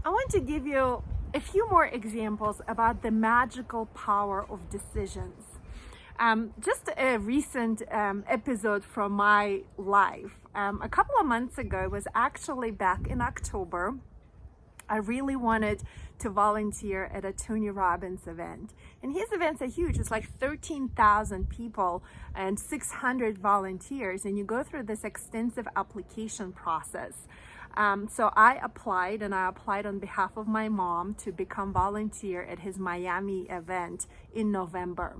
I want to give you a few more examples about the magical power of decisions. Just a recent episode from my life. A couple of months ago, it was actually back in October. I really wanted to volunteer at a Tony Robbins event. And his events are huge. It's like 13,000 people and 600 volunteers. And you go through this extensive application process. So I applied on behalf of my mom to become volunteer at his Miami event in November.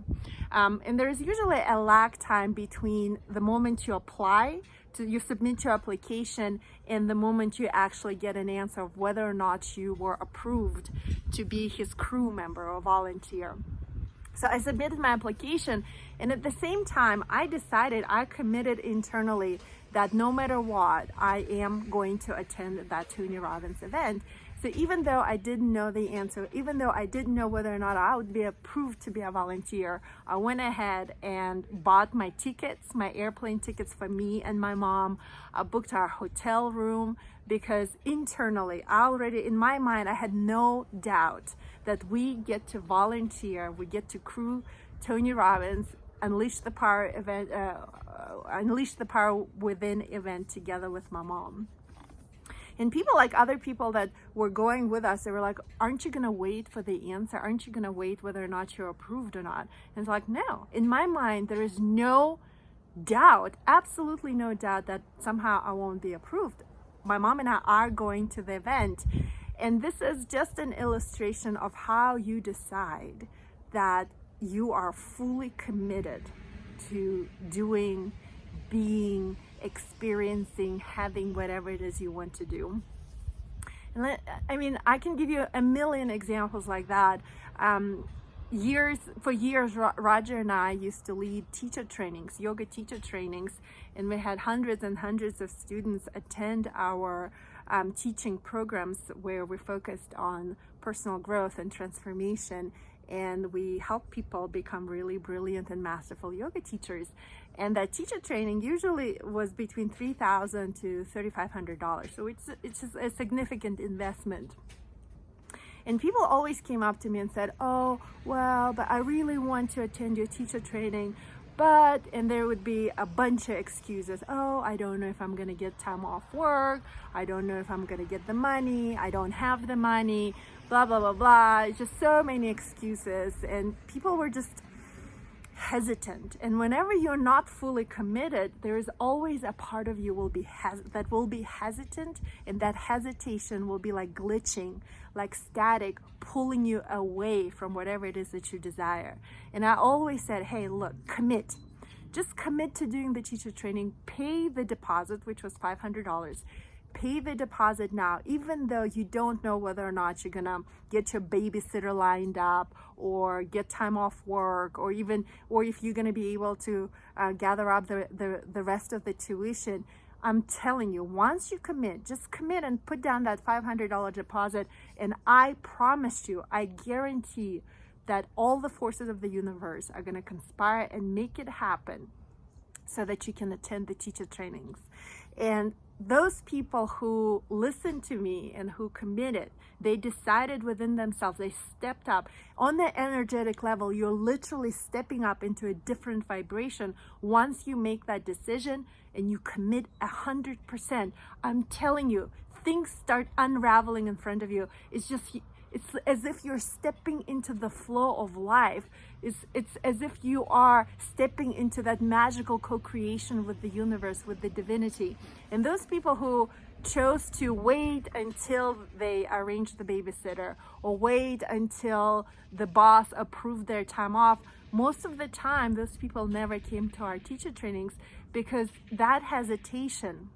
And there's usually a lag time between the moment you apply, you submit your application, and the moment you actually get an answer of whether or not you were approved to be his crew member or volunteer. So I submitted my application, and at the same time, I committed internally that no matter what, I am going to attend that Tony Robbins event. So even though I didn't know the answer, even though I didn't know whether or not I would be approved to be a volunteer, I went ahead and bought my tickets, my airplane tickets for me and my mom. I booked our hotel room because internally, in my mind, I had no doubt that we get to volunteer, we get to crew Tony Robbins, Unleash the Power Within event together with my mom. And other people that were going with us, they were like, aren't you gonna wait for the answer? Aren't you gonna wait whether or not you're approved or not? And it's like, no, in my mind, there is no doubt, absolutely no doubt that somehow I won't be approved. My mom and I are going to the event. And this is just an illustration of how you decide that you are fully committed to doing, being, experiencing, having whatever it is you want to do. And I can give you a million examples like that. For years, Roger and I used to lead teacher trainings, yoga teacher trainings, and we had hundreds and hundreds of students attend our teaching programs where we focused on personal growth and transformation, and we help people become really brilliant and masterful yoga teachers. And that teacher training usually was between $3,000 to $3,500, so it's a significant investment. And people always came up to me and said, oh, well, but I really want to attend your teacher training, and there would be a bunch of excuses. Oh, I don't know if I'm gonna get time off work. I don't know if I'm gonna get the money. I don't have the money, blah, blah, blah, blah. It's just so many excuses. And people were just hesitant. And whenever you're not fully committed, there is always a part of you that will be hesitant, and that hesitation will be like glitching, like static, pulling you away from whatever it is that you desire. And I always said, hey, look, commit. Just commit to doing the teacher training, pay the deposit, which was $500. Pay the deposit now, even though you don't know whether or not you're gonna get your babysitter lined up or get time off work, or if you're gonna be able to gather up the rest of the tuition. I'm telling you, once you commit, just commit and put down that $500 deposit, and I promise you, I guarantee that all the forces of the universe are gonna conspire and make it happen so that you can attend the teacher trainings. And those people who listened to me and who committed, they decided within themselves, they stepped up. On the energetic level, you're literally stepping up into a different vibration once you make that decision and you commit 100%. I'm telling you, things start unraveling in front of you. It's as if you're stepping into the flow of life. It's as if you are stepping into that magical co-creation with the universe, with the divinity. And those people who chose to wait until they arranged the babysitter, or wait until the boss approved their time off, most of the time those people never came to our teacher trainings, because that hesitation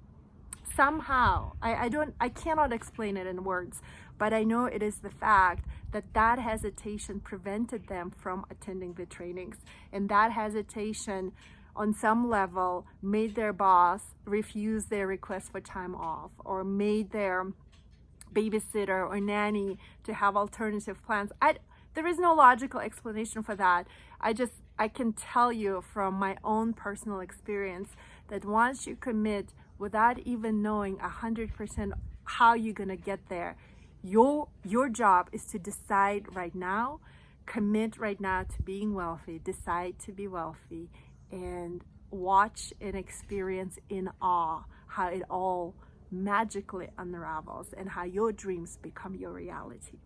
somehow, I cannot explain it in words, but I know it is the fact that hesitation prevented them from attending the trainings. And that hesitation on some level made their boss refuse their request for time off, or made their babysitter or nanny to have alternative plans. There is no logical explanation for that. I can tell you from my own personal experience that once you commit without even knowing 100% how you're gonna get there, Your job is to decide right now, commit right now to being wealthy, decide to be wealthy, and watch and experience in awe how it all magically unravels and how your dreams become your reality.